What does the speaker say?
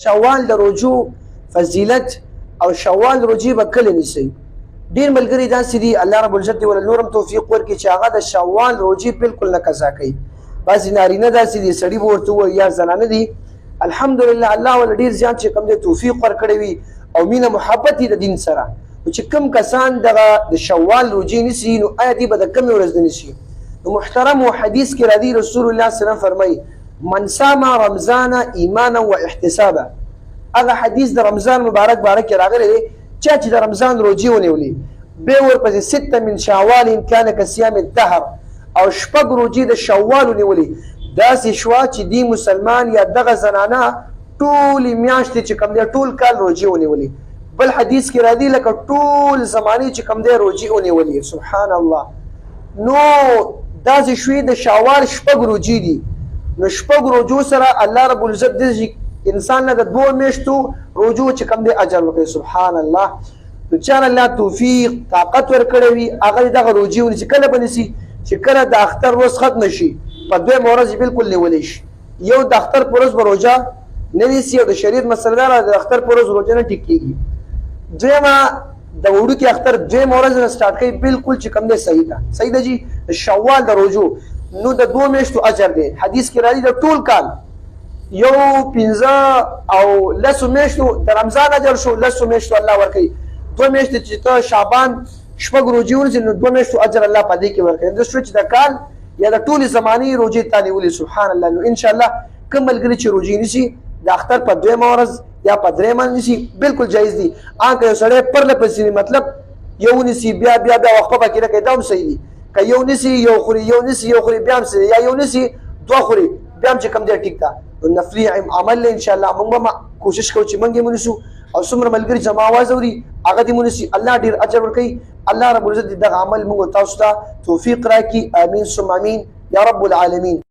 شوال د روجو فضیلت او شوال روجي به کله نیسئ. ډېر ملګري داسې دي الله رب العزت دې ول نورم توفیق ورکړي چې هغه د شوال روجي بالکل نه قضا کوي. بعضې نارینه داسې دي سړي به ورته ووایي یا زنانه دي الحمدلله الله ول ډېر زیات چې کوم دی توفیق ورکړی وي او مینه محبت یې د دین سره. چې کوم کسان دغه د شوال روجي نیسي نو آیا دې به د کومې ورځ نه نیسي؟ نو محترم حدیث کې راځي رسول الله صلی الله علیه وسلم فرمایي من صام رمضان ایمانا و احتسابا. هغه حدیث د رمضان مبارک باره کې راغلی دی چا چې د رمضان روجي ونیولې بیا ورپسې سته من شوال کان کصیام الدهر او شپږ روجي د شوال ونیولې داسې شوه چې دی مسلمان یا دغه زنانه ټولې میاشتې چې کوم دی ټول کال روجي ونیولې. بل حدیث کې راځي لکه ټول زمانې چې کوم دی روجي ونیولې. سبحان الله. نو داسې شوې د شوال شپږ روجي دي. نو شپږ روجو سره الله رب العزت دې انسان نه د 2 میاشتو روجو چې کوم دی اجر ورکوي. سبحان الله. نو چا الله توفیق طاقت ورکړی وي هغه دغه روجي ونیسي. کله به نیسي چې کله د اختر ورځ ختمه شي په 2 ورځ بالکل نیولی شي. یو د اختر په ورځ به روژه نه نیسي او د شریعت مسله داره د اختر په ورځ روژه نه ټیکېږي. دویمه د وړوکي اختر 2 ورځ نه سټارټ کوي بالکل چې کوم دی صحیح ده. صحیح ده جي د شوال د روجو نو د 2 میاشتو اجر دی. حدیث کې راځي د ټول کال یو 15 او 10 میاشتو د رمضان اجر شو 10 میاشتو الله ورکوي. 2 میاشتې چې ته شعبان شپږ روجي ونیسې نو 2 میاشتو اجر الله په دې کې ورکوي. د شو چې د کال یا د ټولې زمانې روجي تا نیولې. سبحان الله. نو انشاءالله کوم ملګري چې روجي نیسي د اختر په 2 ورځ یا په 3 نیسي بالکل جایز دي. که یو سړی پرله پسې مطلب یو نیسي بیا وخت په کې نه کوي دا هم صحیح دي. که یو نیسي یو خوري یو نیسي یو خوري بیا هم صحیح یا یو نیسي 2 خوري بیا هم چې کوم دی ټیک ده. نفلي عمل له انشاءالله موږ به کوشش کوو چې موږ یې ونیسو او څومره ملګري چې ما اواز اوري هغه دې ونیسي. الله ډېر اجر ورکوي. الله رب العزت دغه عمل موږ تاسو ته توفیق راکړي. امین ثم امین یا رب العالمین.